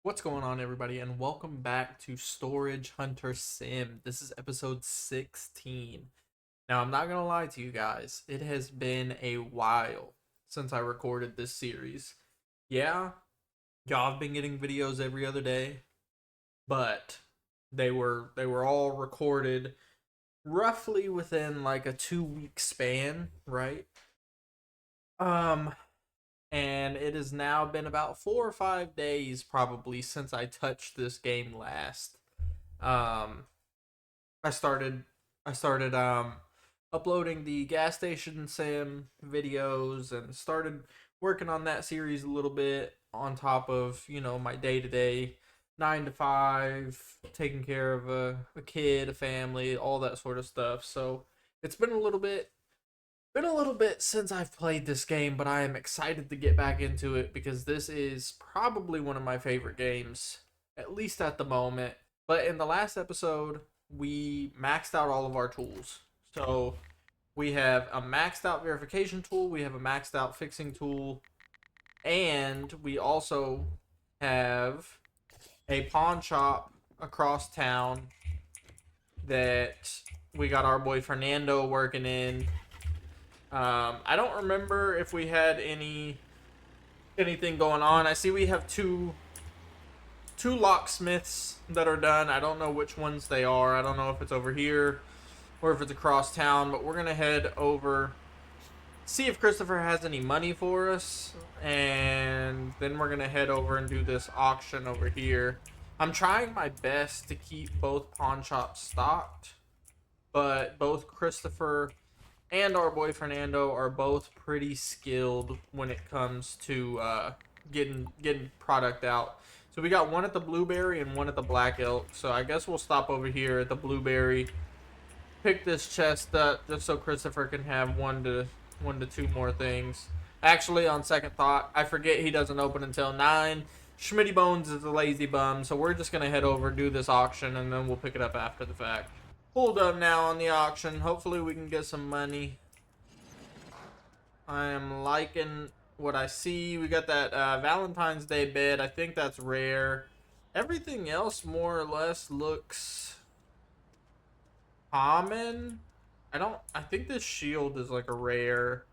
What's going on, everybody, and welcome back to Storage Hunter Sim. This is episode 16. Now, I'm not gonna lie to you guys, it has been a while since I recorded this series. Yeah, y'all have been getting videos every other day, but they were all recorded roughly within like a 2 week span, right? Um, and it has now been about 4 or 5 days probably since I touched this game last. Um, I started I started uploading the gas station sim videos and started working on that series a little bit on top of my day to day 9 to 5, taking care of a kid, a family, all that sort of stuff. So it's been a little bit since I've played this game, but I am excited to get back into it because this is probably one of my favorite games, at least at the moment. But in the last episode, we maxed out all of our tools. So we have a maxed out verification tool, we have a maxed out fixing tool, and we also have a pawn shop across town that we got our boy Fernando working in. I don't remember if we had anything going on. I see we have two locksmiths that are done. I don't know which ones they are. I don't know if it's over here or if it's across town, but we're gonna head over, see if Christopher has any money for us, and then we're gonna head over and do this auction over here. I'm trying my best to keep both pawn shops stocked, but both Christopher and our boy Fernando are both pretty skilled when it comes to getting product out. So we got one at the Blueberry and one at the Black Elk. So I guess we'll stop over here at the Blueberry, pick this chest up just so Christopher can have one to two more things. Actually, on second thought, I forget he doesn't open until 9. Schmitty Bones is a lazy bum, so we're just gonna head over, do this auction, and then we'll pick it up after the fact. Pulled up now on the auction. Hopefully we can get some money. I am liking what I see. We got that Valentine's Day bed. I think that's rare. Everything else more or less looks common. I think this shield is like a rare.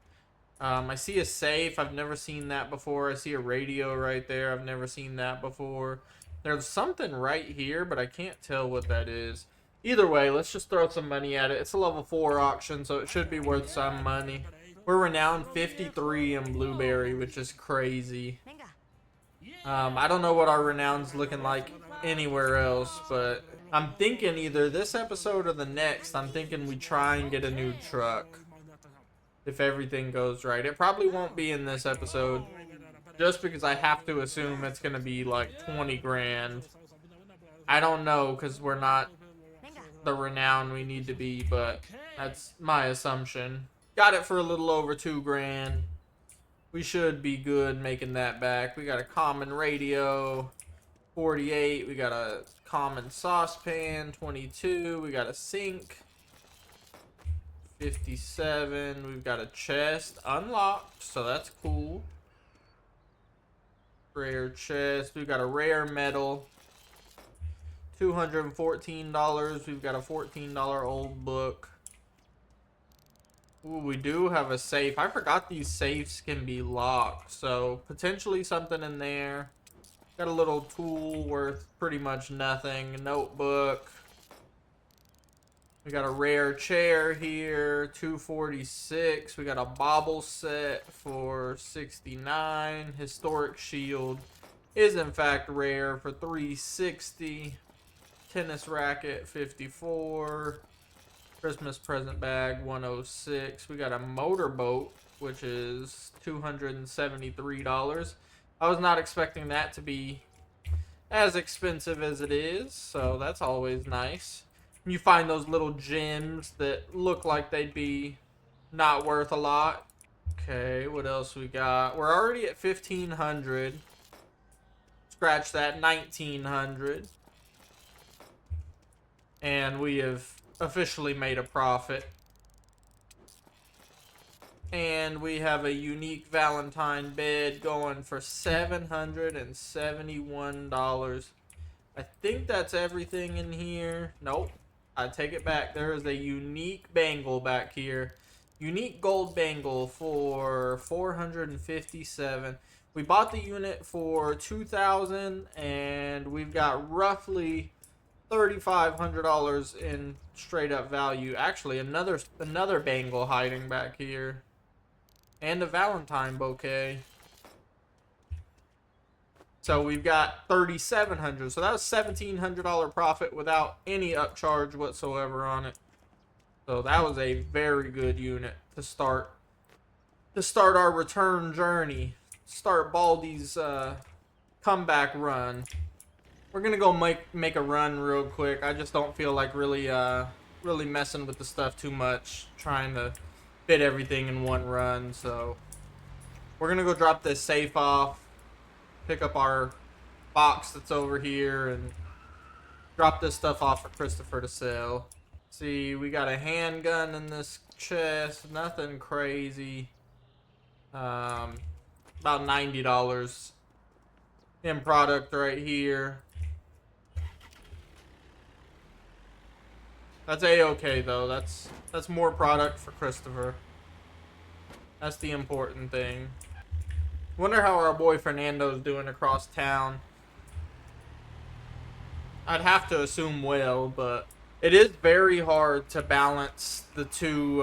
I see a safe. I've never seen that before. I see a radio right there. I've never seen that before. There's something right here, but I can't tell what that is. Either way, let's just throw some money at it. It's a level 4 auction, so it should be worth some money. We're renowned 53 in Blueberry, which is crazy. I don't know what our renown's looking like anywhere else, but I'm thinking either this episode or the next, I'm thinking we try and get a new truck. If everything goes right. It probably won't be in this episode, just because I have to assume it's going to be like 20 grand. I don't know, because we're not the renown we need to be, but that's my assumption. Got it for a little over 2 grand. We should be good making that back. We got a common radio, 48. We got a common saucepan, 22. We got a sink, 57. We've got a chest unlocked, so that's cool. Rare chest. We've got a rare metal, $214. We've got a $14 old book. Ooh, we do have a safe. I forgot these safes can be locked, so potentially something in there. Got a little tool worth pretty much nothing. A notebook. We got a rare chair here, 246. We got a bobble set for 69. Historic shield is in fact rare for 360. Tennis racket, 54. Christmas present bag, 106. We got a motorboat, which is $273. I was not expecting that to be as expensive as it is, so that's always nice. You find those little gems that look like they'd be not worth a lot. Okay, what else we got? We're already at 1,500. Scratch that, 1,900. And we have officially made a profit. And we have a unique Valentine bed going for $771. I think that's everything in here. Nope. I take it back. There is a unique bangle back here. Unique gold bangle for $457. We bought the unit for $2,000 and we've got roughly $3,500 in straight up value. Actually, another bangle hiding back here. And a Valentine bouquet. So we've got $3,700. So that was $1,700 profit without any upcharge whatsoever on it. So that was a very good unit to start our return journey. Start Baldi's comeback run. We're gonna go make a run real quick. I just don't feel like really messing with the stuff too much, trying to fit everything in one run. So we're gonna go drop this safe off, pick up our box that's over here, and drop this stuff off for Christopher to sell. See, we got a handgun in this chest, nothing crazy. About $90 in product right here. That's a-okay though. That's more product for Christopher. That's the important thing. Wonder how our boy Fernando's doing across town. I'd have to assume well, but it is very hard to balance the two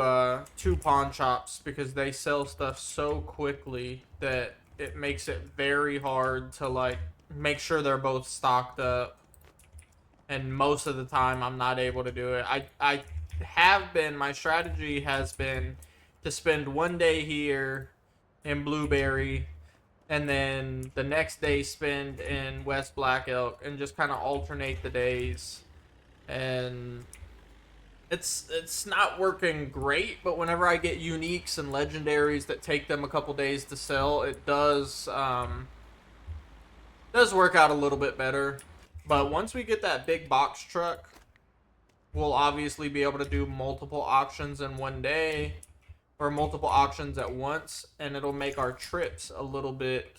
pawn shops because they sell stuff so quickly that it makes it very hard to like make sure they're both stocked up. And most of the time I'm not able to do it. I have been, my strategy has been to spend one day here in Blueberry and then the next day spend in West Black Elk and just kind of alternate the days. And it's not working great, but whenever I get uniques and legendaries that take them a couple days to sell, it does work out a little bit better. But once we get that big box truck, we'll obviously be able to do multiple auctions in one day or multiple auctions at once, and it'll make our trips a little bit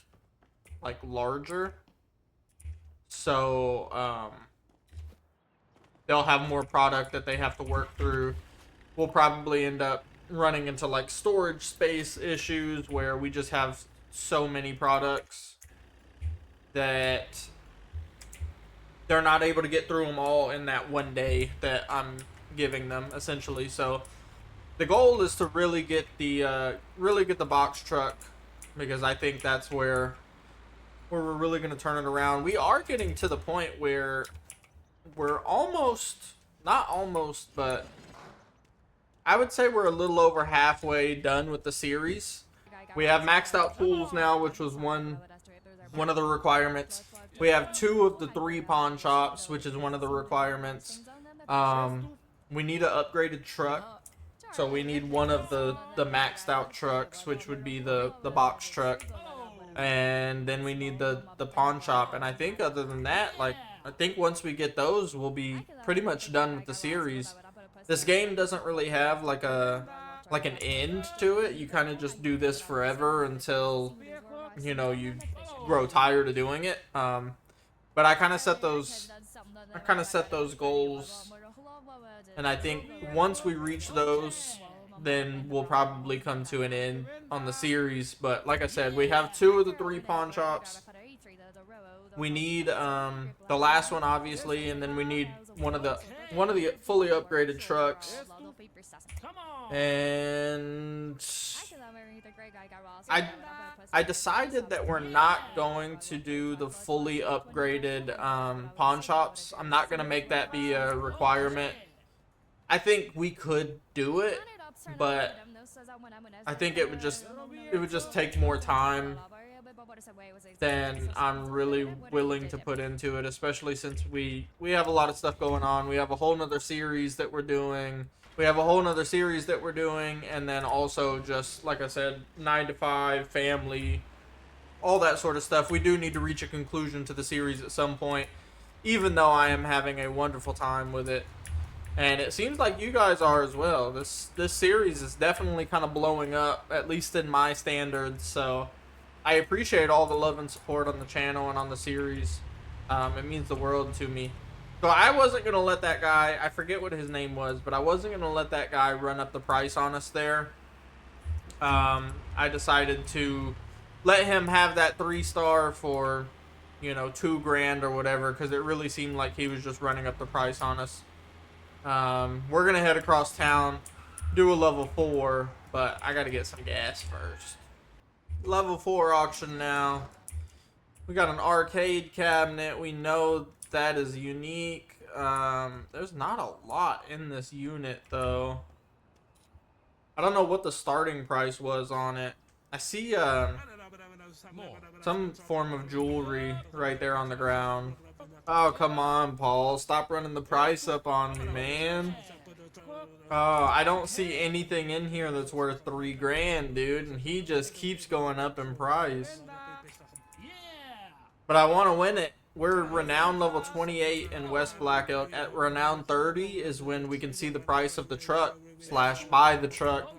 like larger. So they'll have more product that they have to work through. We'll probably end up running into like storage space issues where we just have so many products that they're not able to get through them all in that one day that I'm giving them, essentially. So the goal is to really get the box truck, because I think that's where we're really going to turn it around. We are getting to the point where we're not almost, but I would say we're a little over halfway done with the series. We have maxed out pools now, which was one of the requirements. We have 2 of the 3 pawn shops, which is one of the requirements. We need an upgraded truck, so we need one of the maxed out trucks, which would be the box truck. And then we need the pawn shop. And I think other than that, like, I think once we get those, we'll be pretty much done with the series. This game doesn't really have like an end to it. You kind of just do this forever until, you know, you grow tired of doing it. But I kind of set those goals, and I think once we reach those, then we'll probably come to an end on the series. But like I said, we have 2 of the 3 pawn shops. We need the last one, obviously, and then we need one of the fully upgraded trucks. And I decided that we're not going to do the fully upgraded pawn shops. I'm not going to make that be a requirement. I think we could do it, but I think it would just take more time than I'm really willing to put into it, especially since we have a lot of stuff going on. We have a whole nother series that we're doing. And then also, just like I said, 9 to 5, family, all that sort of stuff. We do need to reach a conclusion to the series at some point, even though I am having a wonderful time with it. And it seems like you guys are as well. This series is definitely kind of blowing up, at least in my standards. So I appreciate all the love and support on the channel and on the series. It means the world to me. So I wasn't gonna let that guy, I forget what his name was, but I wasn't gonna let that guy run up the price on us there. I decided to let him have that 3-star for, you know, $2,000 or whatever, because it really seemed like he was just running up the price on us. We're gonna head across town, do a level 4, but I gotta get some gas first. Level 4 auction now. We got an arcade cabinet. We know that is unique. There's not a lot in this unit though. I don't know what the starting price was on it. I see some form of jewelry right there on the ground. Oh, come on, Paul. Stop running the price up on me, man. Oh, I don't see anything in here that's worth $3,000, dude. And he just keeps going up in price. But I want to win it. We're renowned level 28 in West Black Elk. At renowned 30 is when we can see the price of the truck / buy the truck.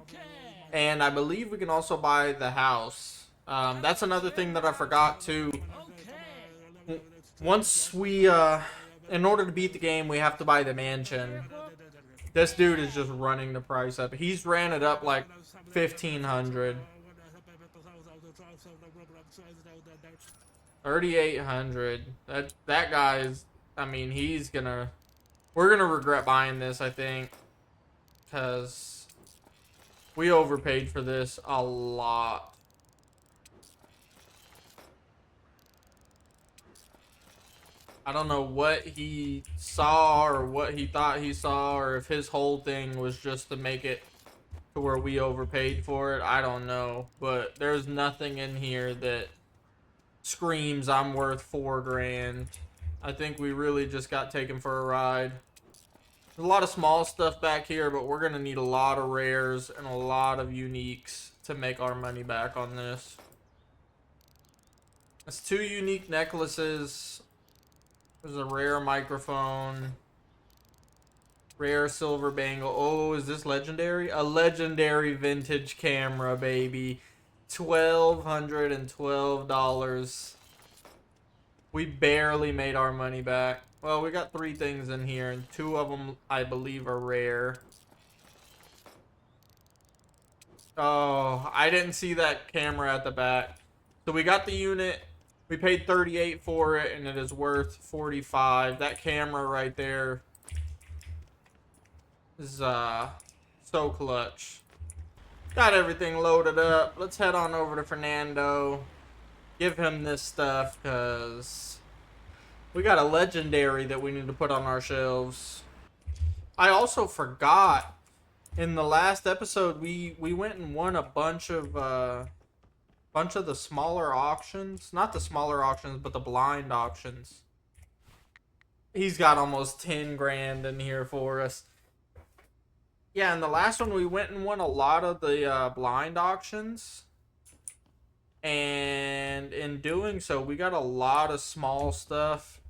And I believe we can also buy the house. That's another thing that I forgot to. Once we, in order to beat the game, we have to buy the mansion. This dude is just running the price up. He's ran it up like 1,500. 3,800. That guy is, I mean, we're gonna regret buying this, I think, because we overpaid for this a lot. I don't know what he saw or what he thought he saw, or if his whole thing was just to make it to where we overpaid for it. I don't know, but there's nothing in here that screams I'm worth $4,000. I think we really just got taken for a ride. There's a lot of small stuff back here, but we're gonna need a lot of rares and a lot of uniques to make our money back on this. That's 2 unique necklaces. There's a rare microphone. Rare silver bangle. Oh, is this legendary? A legendary vintage camera, baby. $1,212. We barely made our money back. Well, we got 3 things in here, and 2 of them, I believe, are rare. Oh, I didn't see that camera at the back. So we got the unit. We paid 38 for it, and it is worth 45. That camera right there is so clutch. Got everything loaded up. Let's head on over to Fernando. Give him this stuff, because we got a legendary that we need to put on our shelves. I also forgot, in the last episode, we went and won a bunch of the smaller auctions. Not the smaller auctions, but the blind auctions. He's got almost $10,000 in here for us. Yeah, in the last one, we went and won a lot of the blind auctions. And in doing so, we got a lot of small stuff,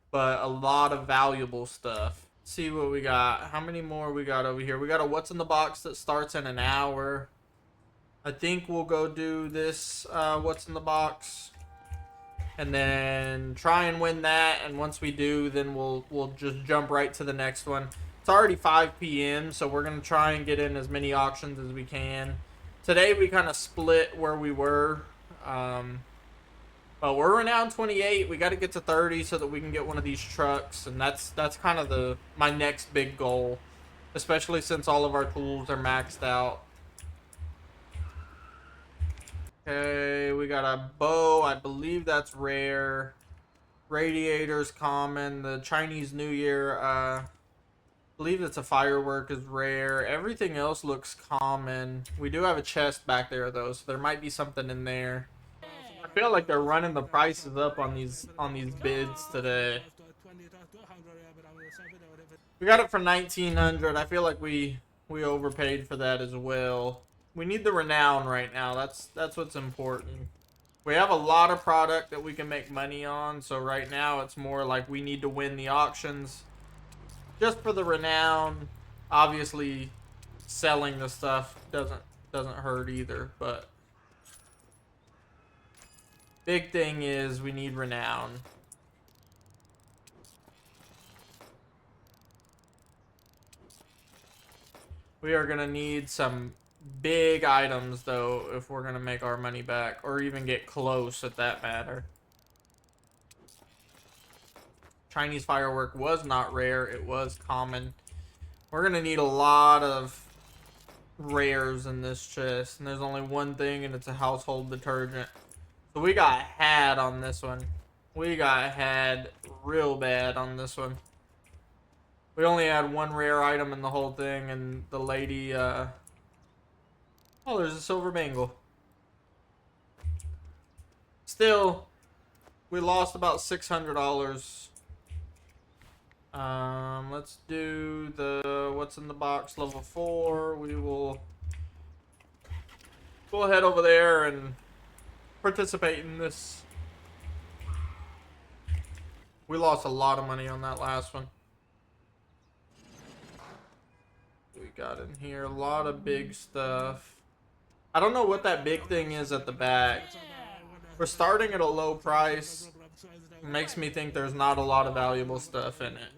but a lot of valuable stuff. Let's see what we got. How many more we got over here? We got a what's in the box that starts in an hour. I think we'll go do this what's in the box, and then try and win that. And once we do, then we'll just jump right to the next one. It's already 5 p.m., so we're gonna try and get in as many auctions as we can. Today we kind of split where we were, but we're renowned 28. We got to get to 30 so that we can get one of these trucks, and that's kind of my next big goal, especially since all of our tools are maxed out. Okay, we got a bow. I believe that's rare. Radiators common. The Chinese New Year, I believe it's a firework, is rare. Everything else looks common. We do have a chest back there though, so there might be something in there. I feel like they're running the prices up on these bids today. We got it for 1,900. I feel like we overpaid for that as well. We need the renown right now. That's what's important. We have a lot of product that we can make money on, so right now it's more like we need to win the auctions. just for the renown. Obviously, selling the stuff doesn't hurt either, but big thing is we need renown. We are gonna need some big items though if we're gonna make our money back, or even get close at that matter. Chinese firework was not rare, it was common. We're gonna need a lot of rares in this chest, and there's only one thing, and it's a household detergent. So we got had on this one. We got had real bad on this one. We only had one rare item in the whole thing, and the lady, oh, there's a silver bangle. Still, we lost about $600. Let's do the what's in the box level 4. We will go head over there and participate in this. We lost a lot of money on that last one. We got in here a lot of big stuff. I don't know what that big thing is at the back. We're starting at a low price. It makes me think there's not a lot of valuable stuff in it.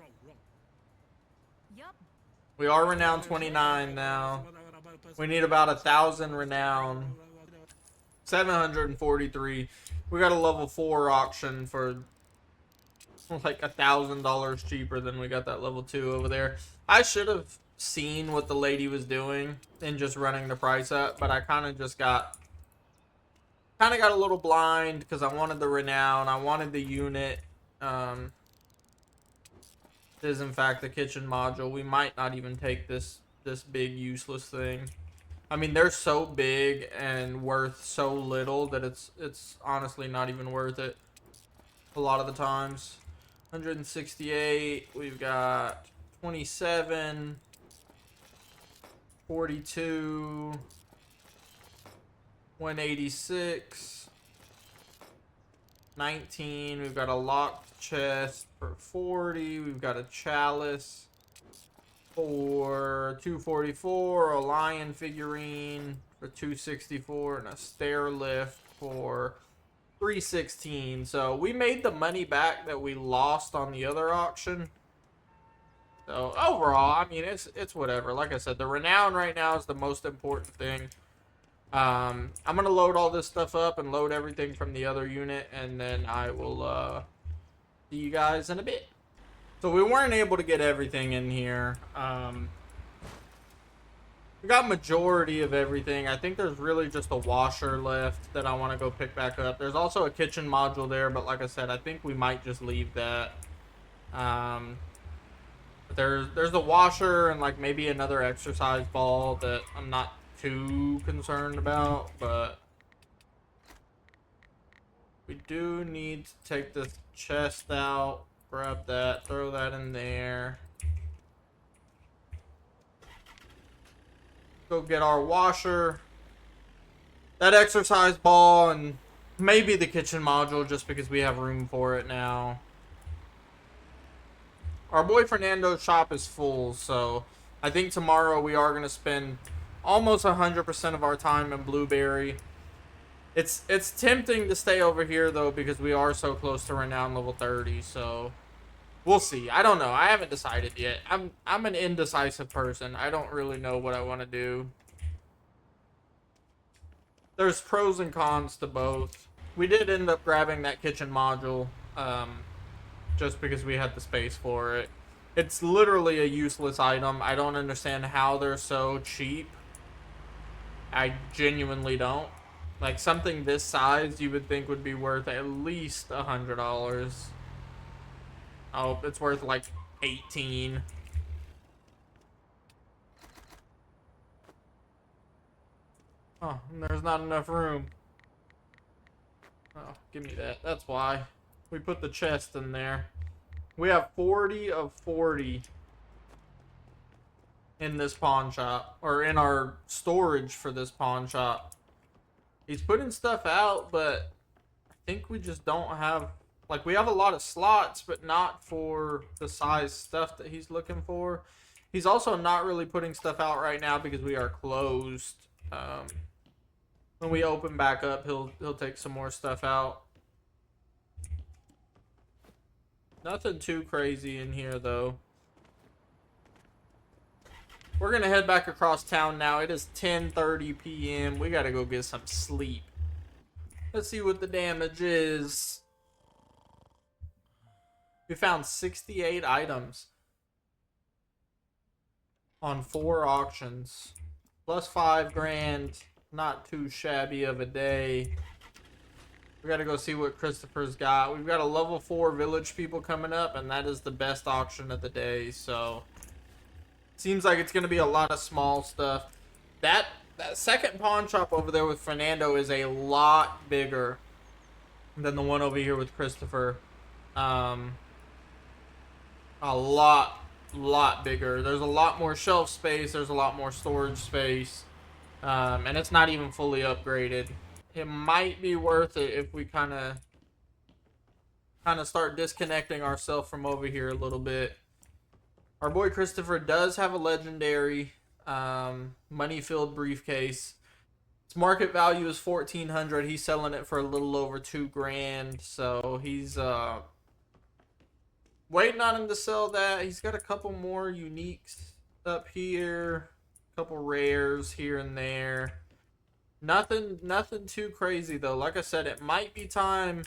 We are renown 29 now. We need about 1,000 renown. 743. We got a level 4 auction for like $1,000 cheaper than we got that level 2 over there. I should have seen what the lady was doing and just running the price up, but I kind of just got a little blind because I wanted the renown, I wanted the unit. This is in fact the kitchen module. We might not even take this big useless thing. I mean, they're so big and worth so little that it's honestly not even worth it a lot of the times. 168, we've got 27, 42, 186, 19, we've got a locked chest for 40, we've got a chalice for 244, a lion figurine for 264, and a stair lift for 316. So we made the money back that we lost on the other auction. So overall, I mean, it's whatever. Like I said, the renown right now is the most important thing. I'm gonna load all this stuff up and load everything from the other unit, and then I will see you guys in a bit. So we weren't able to get everything in here. We got majority of everything. I think there's really just a washer left that I want to go pick back up. There's also a kitchen module there, but like I said, I think we might just leave that. There's a washer and like maybe another exercise ball that I'm not too concerned about, but we do need to take this chest out, grab that, throw that in there. Go get our washer, that exercise ball, and maybe the kitchen module just because we have room for it now. Our boy Fernando's shop is full, so I think tomorrow we are going to spend almost 100% of our time in Blueberry. It's tempting to stay over here though because we are so close to renown level 30, so we'll see. I don't know. I haven't decided yet. I'm an indecisive person. I don't really know what I want to do. There's pros and cons to both. We did end up grabbing that kitchen module just because we had the space for it. It's literally a useless item. I don't understand how they're so cheap. I genuinely don't. Like, something this size you would think would be worth at least $100. Oh, it's worth like 18. Oh, and there's not enough room. Oh, give me that. That's why. We put the chest in there. We have 40 of 40 in this pawn shop, or in our storage for this pawn shop. He's putting stuff out, but I think we just don't have Like, we have a lot of slots, but not for the size stuff that he's looking for. He's also not really putting stuff out right now because we are closed. When we open back up, he'll take some more stuff out. Nothing too crazy in here, though. We're going to head back across town now. It is 10:30 p.m. We got to go get some sleep. Let's see what the damage is. We found 68 items on 4 auctions. Plus 5 grand. Not too shabby of a day. We gotta go see what Christopher's got. We've got a level 4 village people coming up, and that is the best auction of the day, so seems like it's gonna be a lot of small stuff. That second pawn shop over there with Fernando is a lot bigger than the one over here with Christopher. A lot bigger. There's a lot more shelf space. There's a lot more storage space. And it's not even fully upgraded. It might be worth it if we kind of start disconnecting ourselves from over here a little bit. Our boy Christopher does have a legendary money-filled briefcase. Its market value is $1,400. He's selling it for a little over $2 grand. So he's waiting on him to sell that. He's got a couple more uniques up here. Couple rares here and there. Nothing too crazy though. Like I said, it might be time,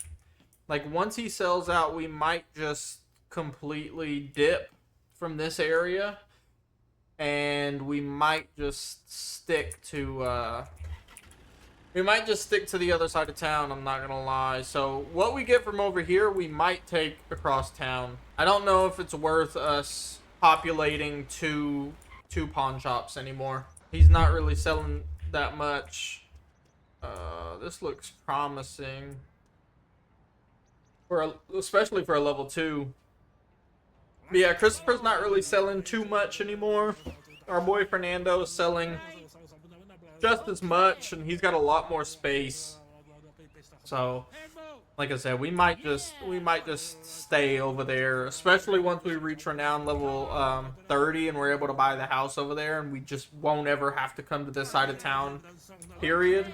like once he sells out, we might just completely dip from this area, and we might just stick to the other side of town. I'm not gonna lie. So what we get from over here, we might take across town. I don't know if it's worth us populating two pawn shops anymore. He's not really selling that much. This looks promising, especially for a level 2. But yeah, Christopher's not really selling too much anymore. Our boy Fernando is selling just as much, and he's got a lot more space. So, like I said, we might just stay over there, especially once we reach renown level 30 and we're able to buy the house over there, and we just won't ever have to come to this side of town, period.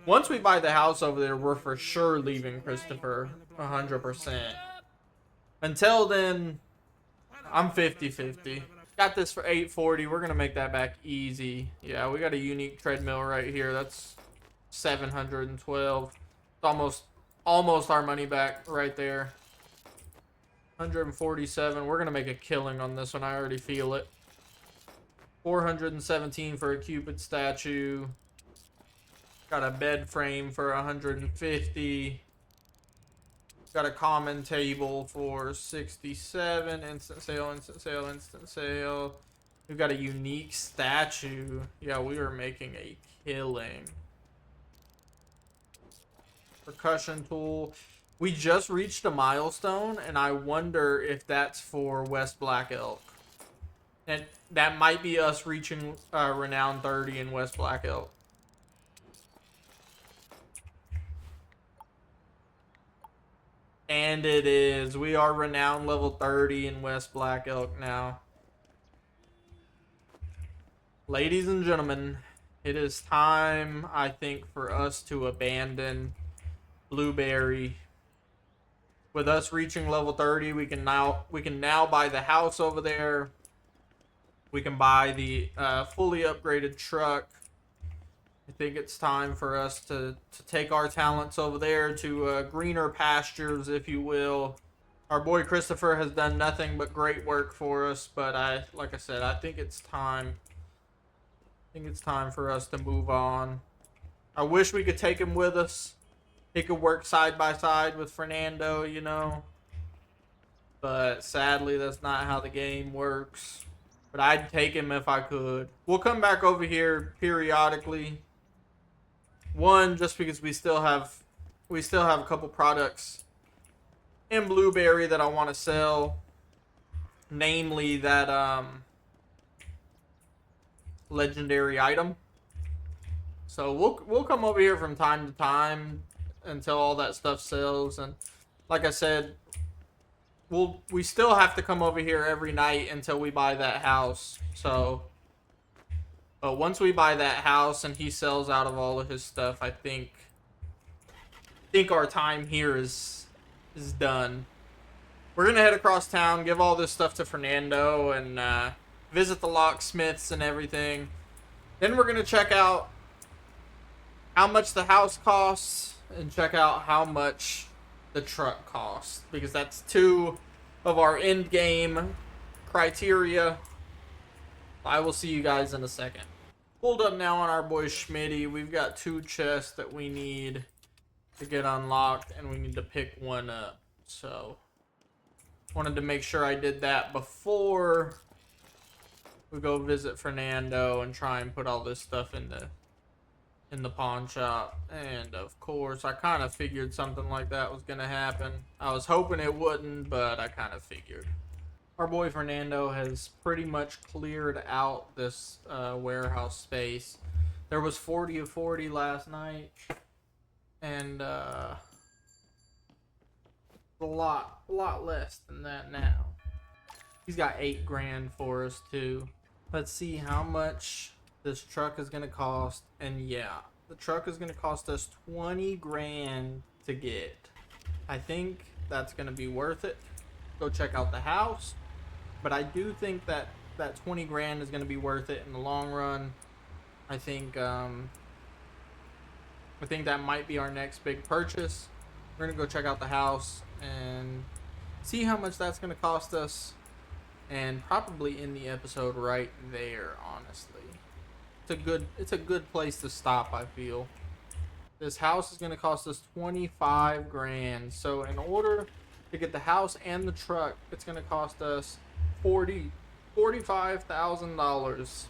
Once we buy the house over there, we're for sure leaving Christopher 100%. Until then, I'm 50-50. Got this for $840. We're going to make that back easy. Yeah, we got a unique treadmill right here. That's $712. It's almost our money back right there. 147. We're gonna make a killing on this one. I already feel it. 417 for a Cupid statue. Got a bed frame for 150. Got a common table for 67. Instant sale, instant sale, instant sale. We've got a unique statue. Yeah, we are making a killing. Percussion tool. We just reached a milestone, and I wonder if that's for West Black Elk. And that might be us reaching renown 30 in West Black Elk. And it is. We are renown level 30 in West Black Elk now. Ladies and gentlemen, it is time, I think, for us to abandon Blueberry. With us reaching level 30, we can now buy the house over there. We can buy the fully upgraded truck. I think it's time for us to take our talents over there to greener pastures, if you will. Our boy Christopher has done nothing but great work for us, but like I said, I think it's time. I think it's time for us to move on. I wish we could take him with us. He could work side by side with Fernando, you know. But sadly, that's not how the game works. But I'd take him if I could. We'll come back over here periodically. One, just because we still have a couple products in Blueberry that I want to sell. Namely that legendary item. So we'll come over here from time to time. until all that stuff sells. And like I said, we still have to come over here every night until we buy that house. So, but once we buy that house and he sells out of all of his stuff, I think our time here is done. We're gonna head across town, give all this stuff to Fernando, and visit the locksmiths and everything. Then we're gonna check out how much the house costs and check out how much the truck costs, because that's two of our end game criteria. I will see you guys in a second. Pulled up now on our boy Schmitty. We've got 2 chests that we need to get unlocked, and we need to pick one up. So wanted to make sure I did that before we go visit Fernando and try and put all this stuff in the pawn shop. And of course, I kind of figured something like that was gonna happen. I was hoping it wouldn't, but I kind of figured. Our boy Fernando has pretty much cleared out this warehouse space. There was 40 of 40 last night, and a lot less than that now. He's got 8 grand for us too. Let's see how much this truck is gonna cost. And yeah, the truck is gonna cost us 20 grand to get. I think that's gonna be worth it. Go check out the house, but I do think that 20 grand is gonna be worth it in the long run. I think that might be our next big purchase. We're gonna go check out the house and see how much that's gonna cost us, and probably end the episode right there. Honestly, it's a good place to stop. I feel this house is gonna cost us 25 grand. So in order to get the house and the truck, it's gonna cost us $45,000,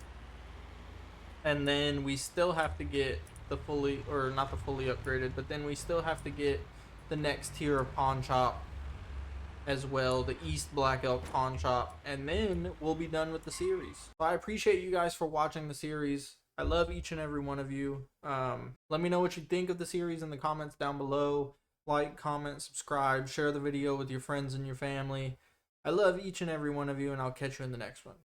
and then we still have to get the fully, or not the fully upgraded, but then we still have to get the next tier of pawn shop as well, the East Black Elk pawn shop, and then we'll be done with the series. So I appreciate you guys for watching the series. I love each and every one of you. Let me know what you think of the series in the comments down below. Like, comment, subscribe, share the video with your friends and your family. I love each and every one of you, and I'll catch you in the next one.